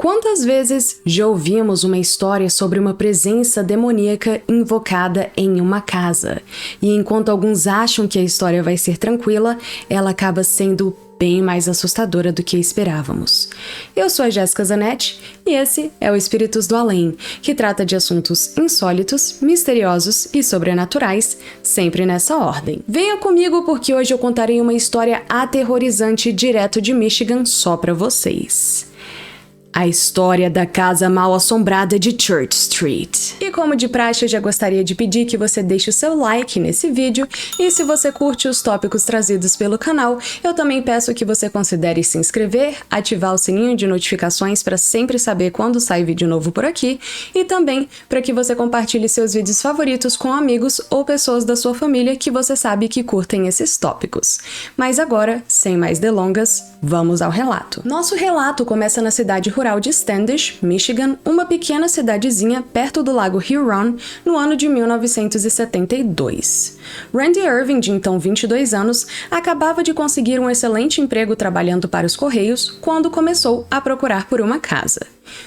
Quantas vezes já ouvimos uma história sobre uma presença demoníaca invocada em uma casa? E enquanto alguns acham que a história vai ser tranquila, ela acaba sendo bem mais assustadora do que esperávamos. Eu sou a Jéssica Zanetti e esse é o Espíritos do Além, que trata de assuntos insólitos, misteriosos e sobrenaturais, sempre nessa ordem. Venha comigo porque hoje eu contarei uma história aterrorizante direto de Michigan só pra vocês. A história da casa mal-assombrada de Church Street. E como de praxe, eu já gostaria de pedir que você deixe o seu like nesse vídeo, e se você curte os tópicos trazidos pelo canal, eu também peço que você considere se inscrever, ativar o sininho de notificações para sempre saber quando sai vídeo novo por aqui, e também para que você compartilhe seus vídeos favoritos com amigos ou pessoas da sua família que você sabe que curtem esses tópicos. Mas agora, sem mais delongas, vamos ao relato. Nosso relato começa na cidade rural de Standish, Michigan, uma pequena cidadezinha perto do lago Huron, no ano de 1972. Randy Irving, de então 22 anos, acabava de conseguir um excelente emprego trabalhando para os Correios quando começou a procurar por uma casa.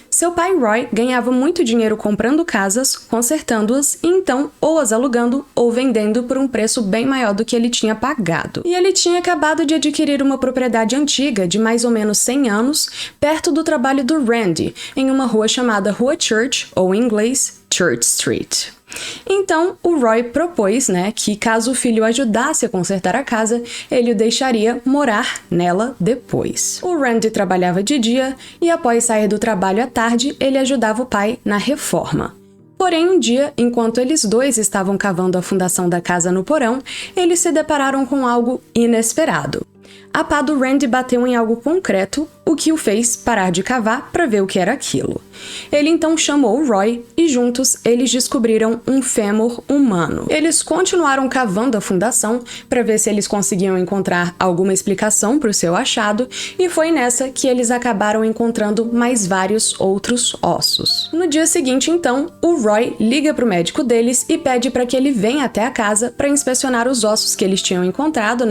Seu pai Roy ganhava muito dinheiro comprando casas, consertando-as e então ou as alugando ou vendendo por um preço bem maior do que ele tinha pagado. E ele tinha acabado de adquirir uma propriedade antiga de mais ou menos 100 anos, perto do trabalho do Randy, em uma rua chamada Rua Church, ou em inglês, Church Street. Então, o Roy propôs, que caso o filho ajudasse a consertar a casa, ele o deixaria morar nela depois. O Randy trabalhava de dia e após sair do trabalho à tarde, ele ajudava o pai na reforma. Porém, um dia, enquanto eles dois estavam cavando a fundação da casa no porão, eles se depararam com algo inesperado. A pá do Randy bateu em algo concreto, o que o fez parar de cavar para ver o que era aquilo. Ele então chamou o Roy e juntos eles descobriram um fêmur humano. Eles continuaram cavando a fundação para ver se eles conseguiam encontrar alguma explicação para o seu achado e foi nessa que eles acabaram encontrando mais vários outros ossos. No dia seguinte, então, o Roy liga para o médico deles e pede para que ele venha até a casa para inspecionar os ossos que eles tinham encontrado,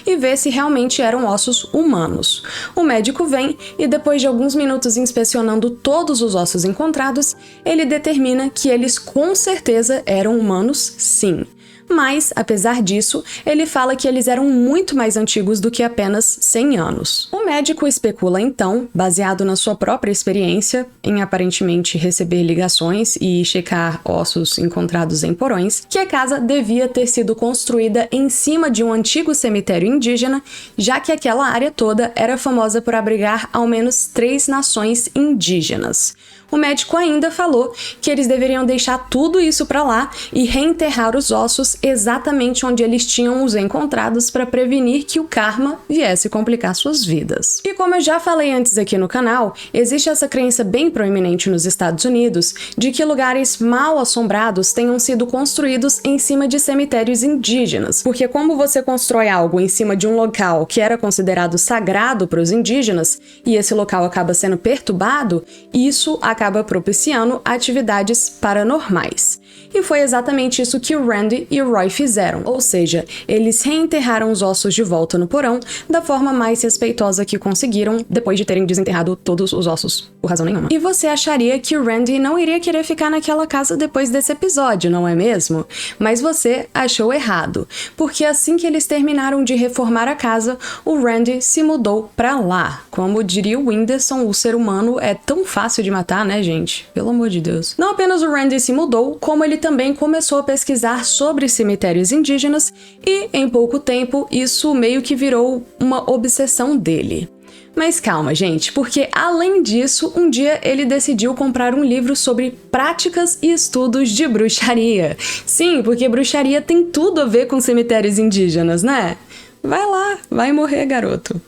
e ver se realmente eram ossos humanos. O médico vem e depois de alguns minutos inspecionando todos os ossos encontrados, ele determina que eles com certeza eram humanos, sim. Mas, apesar disso, ele fala que eles eram muito mais antigos do que apenas 100 anos. O médico especula então, baseado na sua própria experiência, em aparentemente receber ligações e checar ossos encontrados em porões, que a casa devia ter sido construída em cima de um antigo cemitério indígena, já que aquela área toda era famosa por abrigar ao menos 3 nações indígenas. O médico ainda falou que eles deveriam deixar tudo isso para lá e reenterrar os ossos exatamente onde eles tinham os encontrados para prevenir que o karma viesse complicar suas vidas. E como eu já falei antes aqui no canal, existe essa crença bem proeminente nos Estados Unidos de que lugares mal assombrados tenham sido construídos em cima de cemitérios indígenas, porque como você constrói algo em cima de um local que era considerado sagrado para os indígenas e esse local acaba sendo perturbado, isso acaba propiciando atividades paranormais. E foi exatamente isso que o Randy e o Roy fizeram, ou seja, eles reenterraram os ossos de volta no porão da forma mais respeitosa que conseguiram, depois de terem desenterrado todos os ossos, por razão nenhuma. E você acharia que o Randy não iria querer ficar naquela casa depois desse episódio, não é mesmo? Mas você achou errado, porque assim que eles terminaram de reformar a casa, o Randy se mudou pra lá. Como diria o Whindersson, o ser humano é tão fácil de matar, né, gente? Pelo amor de Deus. Não apenas o Randy se mudou, como ele também começou a pesquisar sobre cemitérios indígenas e, em pouco tempo, isso meio que virou uma obsessão dele. Mas calma, gente, porque além disso, um dia ele decidiu comprar um livro sobre práticas e estudos de bruxaria. Sim, porque bruxaria tem tudo a ver com cemitérios indígenas, né? Vai lá, vai morrer, garoto.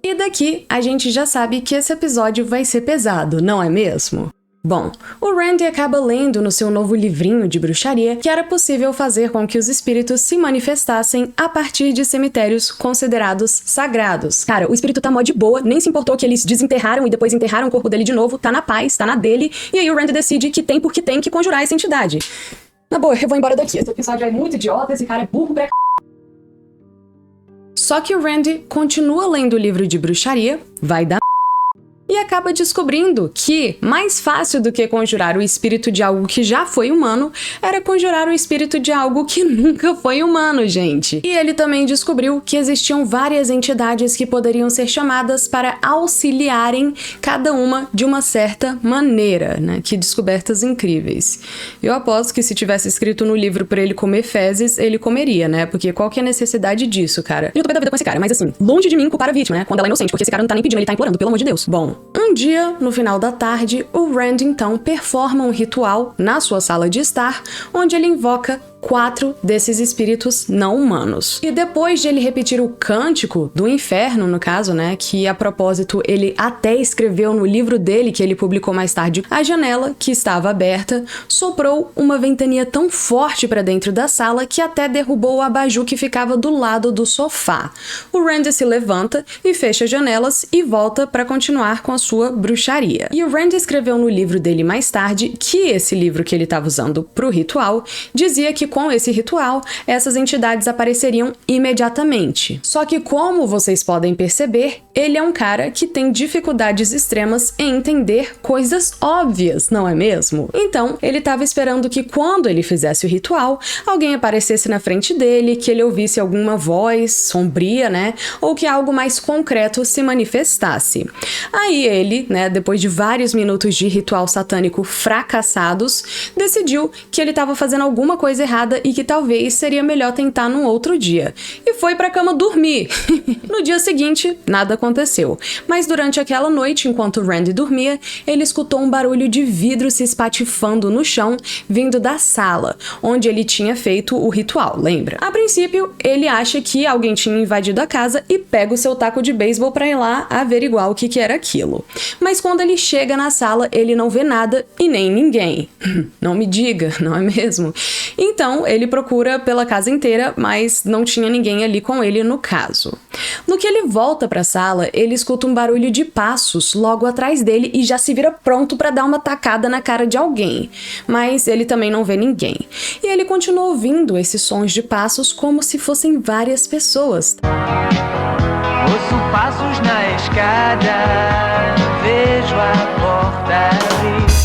E daqui, a gente já sabe que esse episódio vai ser pesado, não é mesmo? Bom, o Randy acaba lendo no seu novo livrinho de bruxaria que era possível fazer com que os espíritos se manifestassem a partir de cemitérios considerados sagrados. Cara, o espírito tá mó de boa, nem se importou que eles desenterraram e depois enterraram o corpo dele de novo, tá na paz, tá na dele, e aí o Randy decide que tem porque tem que conjurar essa entidade. Na boa, eu vou embora daqui, esse episódio é muito idiota, esse cara é burro pra Só que o Randy continua lendo o livro de bruxaria, vai dar e acaba descobrindo que, mais fácil do que conjurar o espírito de algo que já foi humano, era conjurar o espírito de algo que nunca foi humano, gente. E ele também descobriu que existiam várias entidades que poderiam ser chamadas para auxiliarem cada uma de uma certa maneira, né? Que descobertas incríveis. Eu aposto que se tivesse escrito no livro pra ele comer fezes, ele comeria, né? Porque qual que é a necessidade disso, cara? Eu tô bem da vida com esse cara, mas assim, longe de mim culpar a vítima, né? Quando ela é inocente, porque esse cara não tá nem pedindo, ele tá implorando, pelo amor de Deus. Bom, um dia, no final da tarde, o Rand então performa um ritual na sua sala de estar, onde ele invoca 4 desses espíritos não humanos. E depois de ele repetir o cântico do inferno, no caso, né, que a propósito ele até escreveu no livro dele, que ele publicou mais tarde, a janela, que estava aberta, soprou uma ventania tão forte para dentro da sala que até derrubou o abajur que ficava do lado do sofá. O Rand se levanta e fecha as janelas e volta para continuar com a sua bruxaria. E o Rand escreveu no livro dele mais tarde que esse livro que ele estava usando pro ritual dizia que com esse ritual, essas entidades apareceriam imediatamente. Só que, como vocês podem perceber, ele é um cara que tem dificuldades extremas em entender coisas óbvias, não é mesmo? Então, ele estava esperando que quando ele fizesse o ritual, alguém aparecesse na frente dele, que ele ouvisse alguma voz sombria, né? Ou que algo mais concreto se manifestasse. Aí ele, né, depois de vários minutos de ritual satânico fracassados, decidiu que ele estava fazendo alguma coisa errada e que talvez seria melhor tentar num outro dia. E foi pra cama dormir. No dia seguinte, nada aconteceu. Mas durante aquela noite, enquanto Randy dormia, ele escutou um barulho de vidro se espatifando no chão, vindo da sala, onde ele tinha feito o ritual, lembra? A princípio, ele acha que alguém tinha invadido a casa e pega o seu taco de beisebol pra ir lá averiguar o que era aquilo. Mas quando ele chega na sala, ele não vê nada e nem ninguém. Não me diga, não é mesmo? Então, ele procura pela casa inteira, mas não tinha ninguém ali com ele no caso. No que ele volta para a sala, ele escuta um barulho de passos logo atrás dele e já se vira pronto para dar uma tacada na cara de alguém. Mas ele também não vê ninguém. E ele continua ouvindo esses sons de passos como se fossem várias pessoas. Ouço passos na escada, vejo a porta abrir.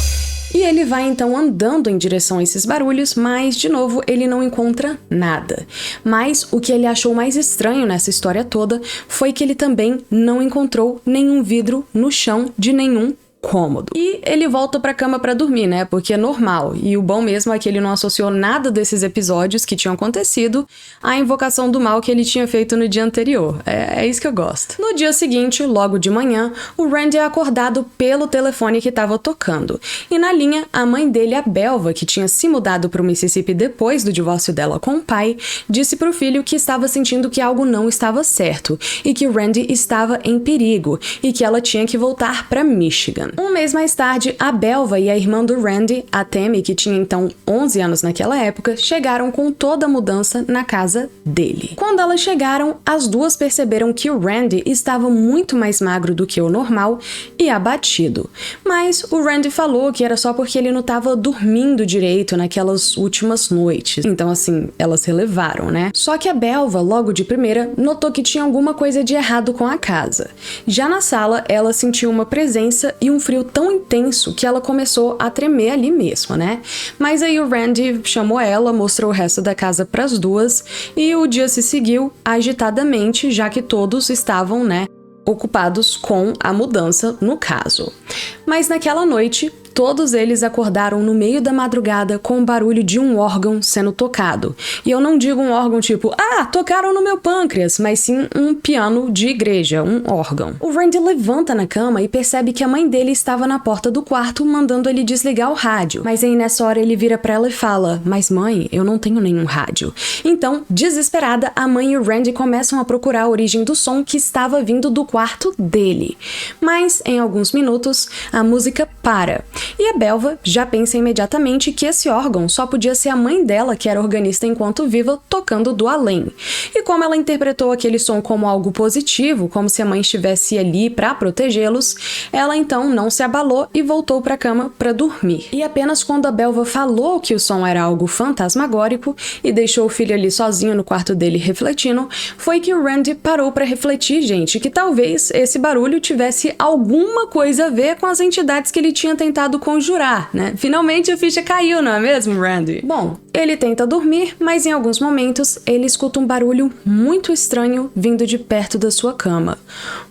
E ele vai então andando em direção a esses barulhos, mas, de novo, ele não encontra nada. Mas o que ele achou mais estranho nessa história toda foi que ele também não encontrou nenhum vidro no chão de nenhum cômodo. E ele volta pra cama pra dormir, né? Porque é normal. E o bom mesmo é que ele não associou nada desses episódios que tinham acontecido à invocação do mal que ele tinha feito no dia anterior. É isso que eu gosto. No dia seguinte, logo de manhã, o Randy é acordado pelo telefone que estava tocando. E na linha, a mãe dele, a Belva, que tinha se mudado pro Mississippi depois do divórcio dela com o pai, disse pro filho que estava sentindo que algo não estava certo e que o Randy estava em perigo e que ela tinha que voltar pra Michigan. Um mês mais tarde, a Belva e a irmã do Randy, a Tammy, que tinha então 11 anos naquela época, chegaram com toda a mudança na casa dele. Quando elas chegaram, as duas perceberam que o Randy estava muito mais magro do que o normal e abatido. Mas o Randy falou que era só porque ele não estava dormindo direito naquelas últimas noites. Então, assim, elas relevaram, né? Só que a Belva, logo de primeira, notou que tinha alguma coisa de errado com a casa. Já na sala, ela sentiu uma presença e um frio tão intenso que ela começou a tremer ali mesmo, né? Mas aí o Randy chamou ela, mostrou o resto da casa pras duas e o dia se seguiu agitadamente, já que todos estavam, né, ocupados com a mudança no caso. Mas naquela noite, todos eles acordaram no meio da madrugada com o barulho de um órgão sendo tocado. E eu não digo um órgão tipo, tocaram no meu pâncreas, mas sim um piano de igreja, um órgão. O Randy levanta na cama e percebe que a mãe dele estava na porta do quarto, mandando ele desligar o rádio. Mas aí nessa hora ele vira pra ela e fala, mas mãe, eu não tenho nenhum rádio. Então, desesperada, a mãe e o Randy começam a procurar a origem do som que estava vindo do quarto dele. Mas, em alguns minutos, a música para. E a Belva já pensa imediatamente que esse órgão só podia ser a mãe dela, que era organista enquanto viva, tocando do além. E como ela interpretou aquele som como algo positivo, como se a mãe estivesse ali para protegê-los, ela então não se abalou e voltou para a cama para dormir. E apenas quando a Belva falou que o som era algo fantasmagórico e deixou o filho ali sozinho no quarto dele refletindo, foi que o Randy parou para refletir, gente, que talvez esse barulho tivesse alguma coisa a ver com as entidades que ele tinha tentado conjurar, né? Finalmente a ficha caiu, não é mesmo, Randy? Bom, ele tenta dormir, mas em alguns momentos ele escuta um barulho muito estranho vindo de perto da sua cama.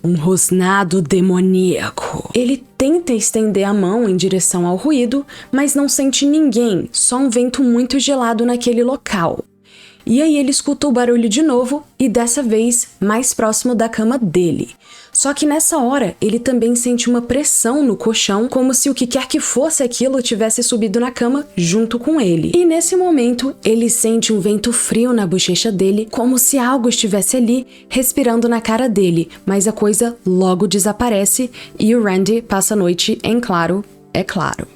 Um rosnado demoníaco. Ele tenta estender a mão em direção ao ruído, mas não sente ninguém, só um vento muito gelado naquele local. E aí ele escuta o barulho de novo e dessa vez mais próximo da cama dele. Só que nessa hora ele também sente uma pressão no colchão, como se o que quer que fosse aquilo tivesse subido na cama junto com ele. E nesse momento ele sente um vento frio na bochecha dele, como se algo estivesse ali respirando na cara dele, mas a coisa logo desaparece e o Randy passa a noite em claro, é claro.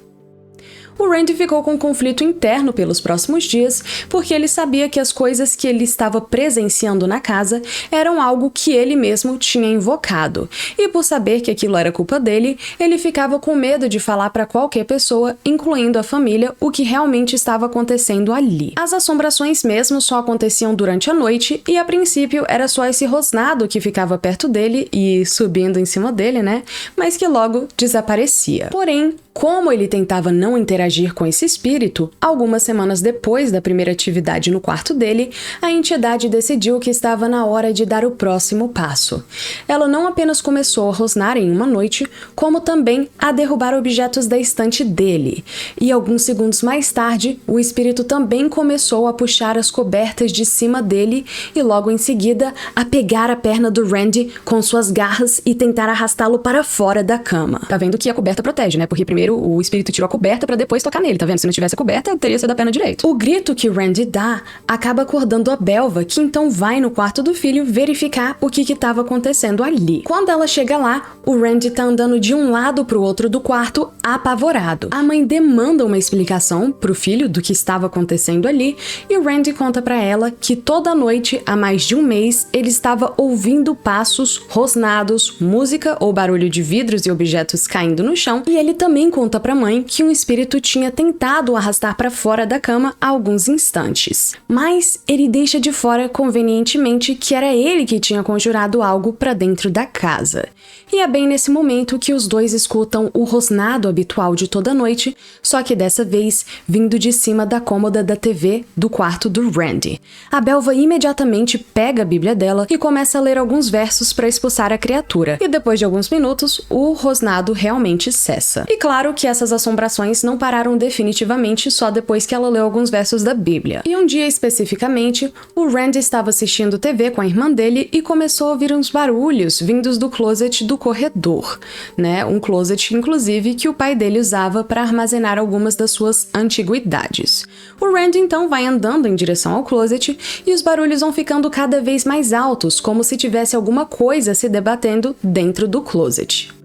O Randy ficou com um conflito interno pelos próximos dias, porque ele sabia que as coisas que ele estava presenciando na casa eram algo que ele mesmo tinha invocado. E por saber que aquilo era culpa dele, ele ficava com medo de falar para qualquer pessoa, incluindo a família, o que realmente estava acontecendo ali. As assombrações mesmo só aconteciam durante a noite e a princípio era só esse rosnado que ficava perto dele e subindo em cima dele, né? Mas que logo desaparecia. Porém, como ele tentava não interagir com esse espírito, algumas semanas depois da primeira atividade no quarto dele, a entidade decidiu que estava na hora de dar o próximo passo. Ela não apenas começou a rosnar em uma noite, como também a derrubar objetos da estante dele. E alguns segundos mais tarde, o espírito também começou a puxar as cobertas de cima dele e logo em seguida a pegar a perna do Randy com suas garras e tentar arrastá-lo para fora da cama. Tá vendo que a coberta protege, né? Porque primeiro o espírito tirou a coberta pra depois tocar nele, tá vendo? Se não tivesse a coberta, teria sido a perna direita. O grito que o Randy dá acaba acordando a Belva, que então vai no quarto do filho verificar o que estava acontecendo ali. Quando ela chega lá, o Randy tá andando de um lado pro outro do quarto, apavorado. A mãe demanda uma explicação pro filho do que estava acontecendo ali, e o Randy conta pra ela que toda noite, há mais de um mês, ele estava ouvindo passos, rosnados, música ou barulho de vidros e objetos caindo no chão, e ele também conta pra mãe que um espírito tinha tentado o arrastar pra fora da cama há alguns instantes. Mas ele deixa de fora convenientemente que era ele que tinha conjurado algo pra dentro da casa. E é bem nesse momento que os dois escutam o rosnado habitual de toda noite, só que dessa vez vindo de cima da cômoda da TV do quarto do Randy. A Belva imediatamente pega a Bíblia dela e começa a ler alguns versos para expulsar a criatura. E depois de alguns minutos, o rosnado realmente cessa. E claro que essas assombrações não pararam definitivamente só depois que ela leu alguns versos da Bíblia. E um dia especificamente, o Randy estava assistindo TV com a irmã dele e começou a ouvir uns barulhos vindos do closet do corredor, né? Um closet, inclusive, que o pai dele usava para armazenar algumas das suas antiguidades. O Randy então vai andando em direção ao closet e os barulhos vão ficando cada vez mais altos, como se tivesse alguma coisa se debatendo dentro do closet.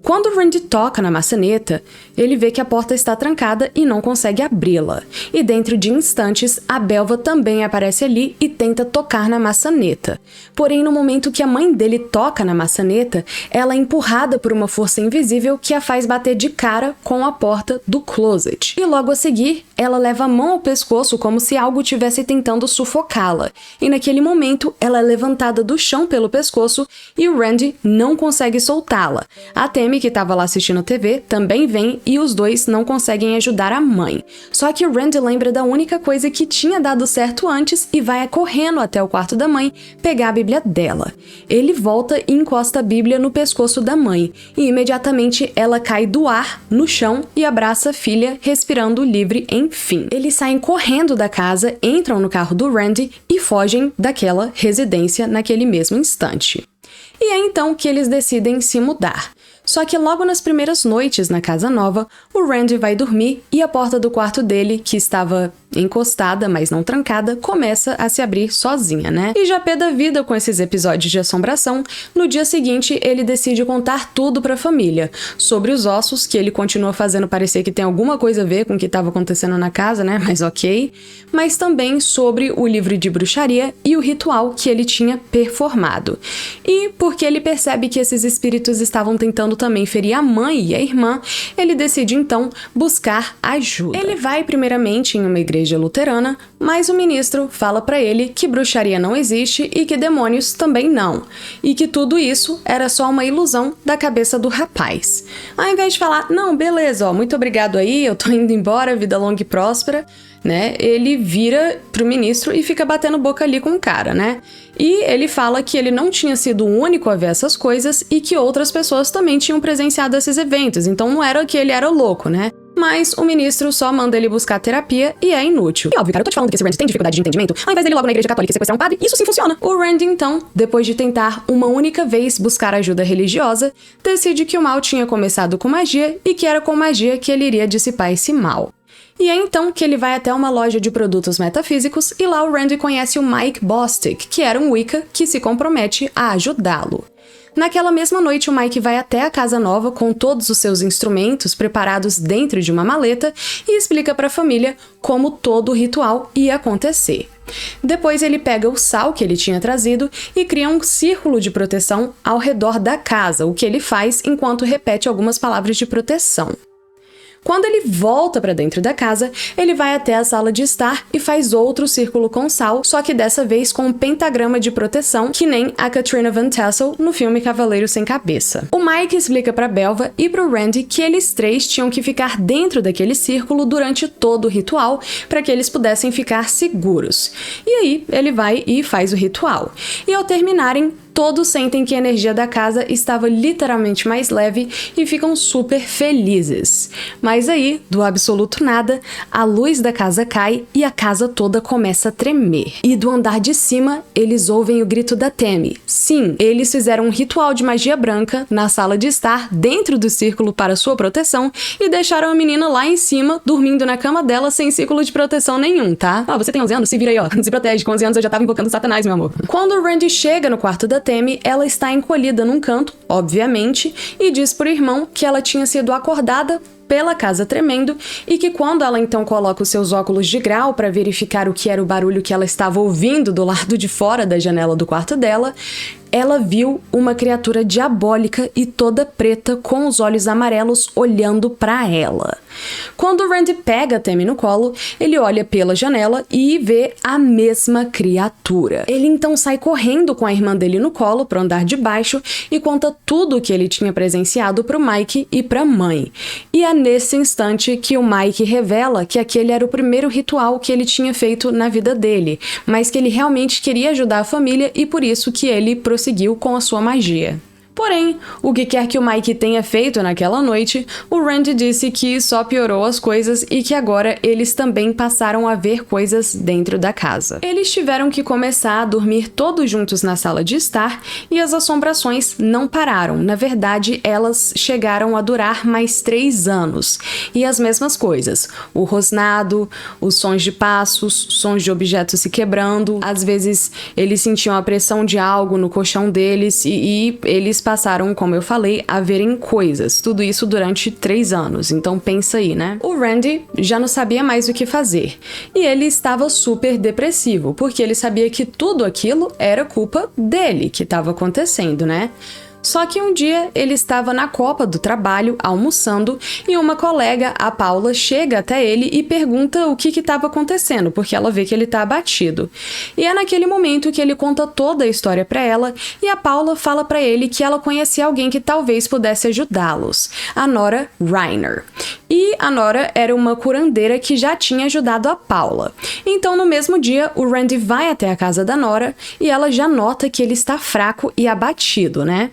Quando o Randy toca na maçaneta, ele vê que a porta está trancada e não consegue abri-la. E dentro de instantes, a Belva também aparece ali e tenta tocar na maçaneta. Porém, no momento que a mãe dele toca na maçaneta, ela é empurrada por uma força invisível que a faz bater de cara com a porta do closet. E logo a seguir, ela leva a mão ao pescoço como se algo estivesse tentando sufocá-la. E naquele momento, ela é levantada do chão pelo pescoço e o Randy não consegue soltá-la. A Tammy, que estava lá assistindo a TV, também vem e os dois não conseguem ajudar a mãe. Só que o Randy lembra da única coisa que tinha dado certo antes e vai correndo até o quarto da mãe pegar a Bíblia dela. Ele volta e encosta a Bíblia no pescoço da mãe e imediatamente ela cai do ar no chão e abraça a filha, respirando livre enfim. Eles saem correndo da casa, entram no carro do Randy e fogem daquela residência naquele mesmo instante. E é então que eles decidem se mudar. Só que logo nas primeiras noites na casa nova, o Randy vai dormir e a porta do quarto dele, que estava encostada, mas não trancada, começa a se abrir sozinha, né? E já pé da vida com esses episódios de assombração, no dia seguinte ele decide contar tudo pra família, sobre os ossos, que ele continua fazendo parecer que tem alguma coisa a ver com o que estava acontecendo na casa, né? Mas ok. Mas também sobre o livro de bruxaria e o ritual que ele tinha performado. E porque ele percebe que esses espíritos estavam tentando também ferir a mãe e a irmã, ele decide então buscar ajuda. Ele vai primeiramente em uma igreja luterana, mas o ministro fala pra ele que bruxaria não existe e que demônios também não, e que tudo isso era só uma ilusão da cabeça do rapaz. Ao invés de falar, não, beleza, ó, muito obrigado aí, eu tô indo embora, vida longa e próspera, né, ele vira pro ministro e fica batendo boca ali com o cara, né? E ele fala que ele não tinha sido o único a ver essas coisas e que outras pessoas também tinham presenciado esses eventos, então não era que ele era louco, né? Mas o ministro só manda ele buscar terapia e é inútil. E óbvio, cara, eu tô te falando que esse Randy tem dificuldade de entendimento, ao invés dele ir logo na igreja católica e sequestrar um padre, isso sim funciona. O Randy, então, depois de tentar uma única vez buscar ajuda religiosa, decide que o mal tinha começado com magia e que era com magia que ele iria dissipar esse mal. E é então que ele vai até uma loja de produtos metafísicos e lá o Randy conhece o Mike Bostic, que era um Wicca que se compromete a ajudá-lo. Naquela mesma noite, o Mike vai até a casa nova com todos os seus instrumentos preparados dentro de uma maleta e explica para a família como todo o ritual ia acontecer. Depois ele pega o sal que ele tinha trazido e cria um círculo de proteção ao redor da casa, o que ele faz enquanto repete algumas palavras de proteção. Quando ele volta para dentro da casa, ele vai até a sala de estar e faz outro círculo com sal, só que dessa vez com um pentagrama de proteção, que nem a Katrina Van Tassel no filme Cavaleiro Sem Cabeça. O Mike explica para Belva e para o Randy que eles três tinham que ficar dentro daquele círculo durante todo o ritual para que eles pudessem ficar seguros. E aí ele vai e faz o ritual. E ao terminarem, todos sentem que a energia da casa estava literalmente mais leve e ficam super felizes. Mas aí, do absoluto nada, a luz da casa cai e a casa toda começa a tremer. E do andar de cima, eles ouvem o grito da Tammy. Sim, eles fizeram um ritual de magia branca na sala de estar, dentro do círculo para sua proteção, e deixaram a menina lá em cima, dormindo na cama dela sem círculo de proteção nenhum, tá? Você tem 11 anos? Se vira aí, ó. Se protege. Com 11 anos eu já tava invocando Satanás, meu amor. Quando o Randy chega no quarto da Tammy, ela está encolhida num canto, obviamente, e diz pro irmão que ela tinha sido acordada pela casa tremendo e que quando ela então coloca os seus óculos de grau para verificar o que era o barulho que ela estava ouvindo do lado de fora da janela do quarto dela, ela viu uma criatura diabólica e toda preta com os olhos amarelos olhando para ela. Quando o Randy pega a Tammy no colo, ele olha pela janela e vê a mesma criatura. Ele então sai correndo com a irmã dele no colo pro andar de baixo e conta tudo o que ele tinha presenciado pro Mike e pra mãe. E é nesse instante que o Mike revela que aquele era o primeiro ritual que ele tinha feito na vida dele, mas que ele realmente queria ajudar a família e por isso que ele prosseguiu com a sua magia. Porém, o que quer que o Mike tenha feito naquela noite, o Randy disse que só piorou as coisas e que agora eles também passaram a ver coisas dentro da casa. Eles tiveram que começar a dormir todos juntos na sala de estar e as assombrações não pararam. Na verdade, elas chegaram a durar mais 3 anos. E as mesmas coisas. O rosnado, os sons de passos, sons de objetos se quebrando. Às vezes, eles sentiam a pressão de algo no colchão deles e eles passaram, como eu falei, a verem coisas. Tudo isso durante 3 anos. Então pensa aí, né? O Randy já não sabia mais o que fazer. E ele estava super depressivo, porque ele sabia que tudo aquilo era culpa dele que estava acontecendo, né? Só que um dia ele estava na copa do trabalho, almoçando, e uma colega, a Paula, chega até ele e pergunta o que estava acontecendo, porque ela vê que ele está abatido. E é naquele momento que ele conta toda a história para ela, e a Paula fala para ele que ela conhecia alguém que talvez pudesse ajudá-los, a Nora Reiner. E a Nora era uma curandeira que já tinha ajudado a Paula. Então, no mesmo dia, o Randy vai até a casa da Nora e ela já nota que ele está fraco e abatido, né?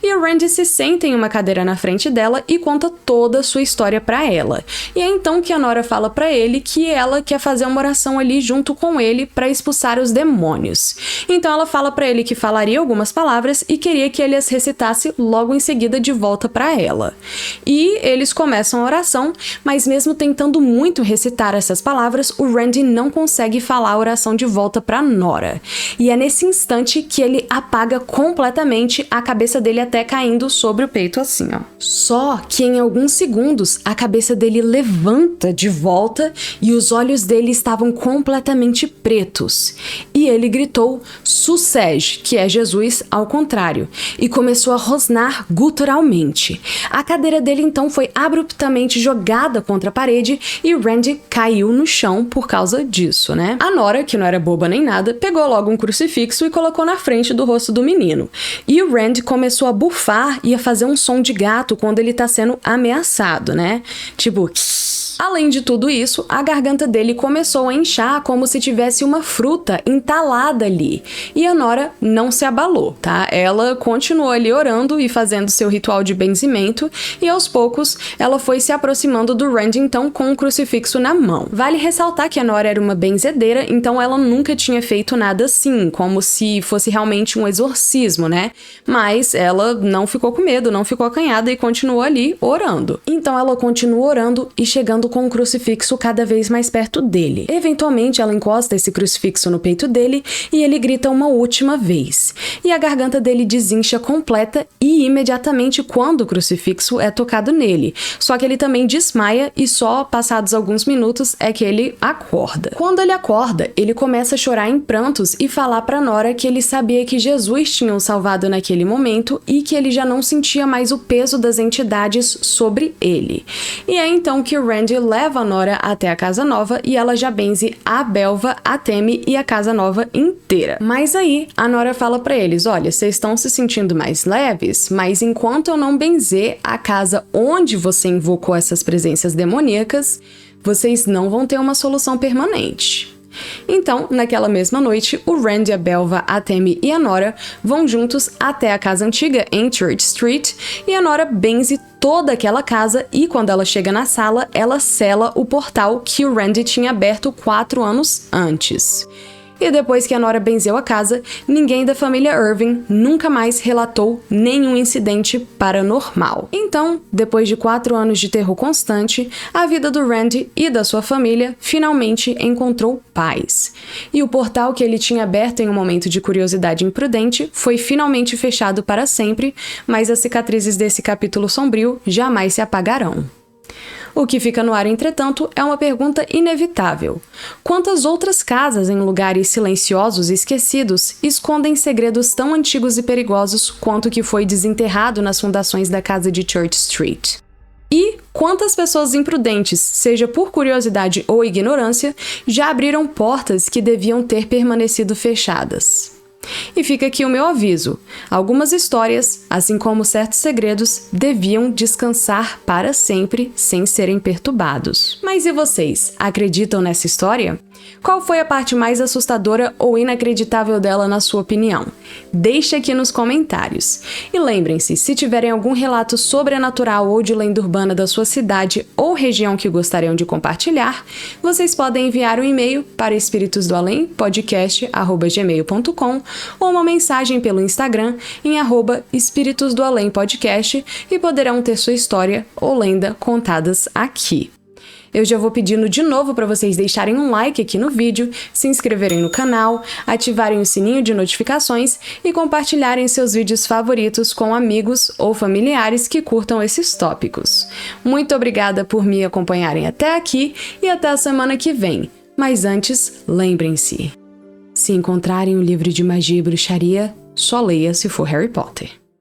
E o Randy se senta em uma cadeira na frente dela e conta toda a sua história pra ela. E é então que a Nora fala pra ele que ela quer fazer uma oração ali junto com ele pra expulsar os demônios. Então ela fala pra ele que falaria algumas palavras e queria que ele as recitasse logo em seguida de volta pra ela. E eles começam a oração oração, mas mesmo tentando muito recitar essas palavras, o Randy não consegue falar a oração de volta para Nora. E é nesse instante que ele apaga completamente, a cabeça dele até caindo sobre o peito assim, ó. Só que em alguns segundos, a cabeça dele levanta de volta e os olhos dele estavam completamente pretos. E ele gritou Sucede, que é Jesus ao contrário, e começou a rosnar guturalmente. A cadeira dele então foi abruptamente jogada contra a parede e Randy caiu no chão por causa disso, né? A Nora, que não era boba nem nada, pegou logo um crucifixo e colocou na frente do rosto do menino. E o Randy começou a bufar e a fazer um som de gato quando ele tá sendo ameaçado, né? Tipo... Além de tudo isso, a garganta dele começou a inchar como se tivesse uma fruta entalada ali. E a Nora não se abalou, tá? Ela continuou ali orando e fazendo seu ritual de benzimento, e aos poucos ela foi se aproximando do Randy então com um crucifixo na mão. Vale ressaltar que a Nora era uma benzedeira, então ela nunca tinha feito nada assim, como se fosse realmente um exorcismo, né? Mas ela não ficou com medo, não ficou acanhada e continuou ali orando. Então ela continuou orando e chegando com o crucifixo cada vez mais perto dele. Eventualmente, ela encosta esse crucifixo no peito dele e ele grita uma última vez. E a garganta dele desincha completa e imediatamente quando o crucifixo é tocado nele. Só que ele também desmaia e só passados alguns minutos é que ele acorda. Quando ele acorda, ele começa a chorar em prantos e falar pra Nora que ele sabia que Jesus tinha o salvado naquele momento e que ele já não sentia mais o peso das entidades sobre ele. E é então que o Randy leva a Nora até a casa nova e ela já benze a Belva, a Temi e a casa nova inteira. Mas aí, a Nora fala pra eles, olha, vocês estão se sentindo mais leves, mas enquanto eu não benzer a casa onde você invocou essas presenças demoníacas, vocês não vão ter uma solução permanente. Então, naquela mesma noite, o Randy, a Belva, a Temi e a Nora vão juntos até a casa antiga em Church Street e a Nora benze toda aquela casa e quando ela chega na sala, ela sela o portal que o Randy tinha aberto 4 anos antes. E depois que a Nora benzeu a casa, ninguém da família Irving nunca mais relatou nenhum incidente paranormal. Então, depois de 4 anos de terror constante, a vida do Randy e da sua família finalmente encontrou paz. E o portal que ele tinha aberto em um momento de curiosidade imprudente foi finalmente fechado para sempre, mas as cicatrizes desse capítulo sombrio jamais se apagarão. O que fica no ar, entretanto, é uma pergunta inevitável. Quantas outras casas em lugares silenciosos e esquecidos escondem segredos tão antigos e perigosos quanto o que foi desenterrado nas fundações da casa de Church Street? E quantas pessoas imprudentes, seja por curiosidade ou ignorância, já abriram portas que deviam ter permanecido fechadas? E fica aqui o meu aviso. Algumas histórias, assim como certos segredos, deviam descansar para sempre sem serem perturbados. Mas e vocês? Acreditam nessa história? Qual foi a parte mais assustadora ou inacreditável dela na sua opinião? Deixe aqui nos comentários. E lembrem-se, se tiverem algum relato sobrenatural ou de lenda urbana da sua cidade ou região que gostariam de compartilhar, vocês podem enviar um e-mail para espiritusdoalém.podcast@gmail.com ou uma mensagem pelo Instagram em @espiritusdoalém-podcast e poderão ter sua história ou lenda contadas aqui. Eu já vou pedindo de novo para vocês deixarem um like aqui no vídeo, se inscreverem no canal, ativarem o sininho de notificações e compartilharem seus vídeos favoritos com amigos ou familiares que curtam esses tópicos. Muito obrigada por me acompanharem até aqui e até a semana que vem. Mas antes, lembrem-se, se encontrarem um livro de magia e bruxaria, só leia se for Harry Potter.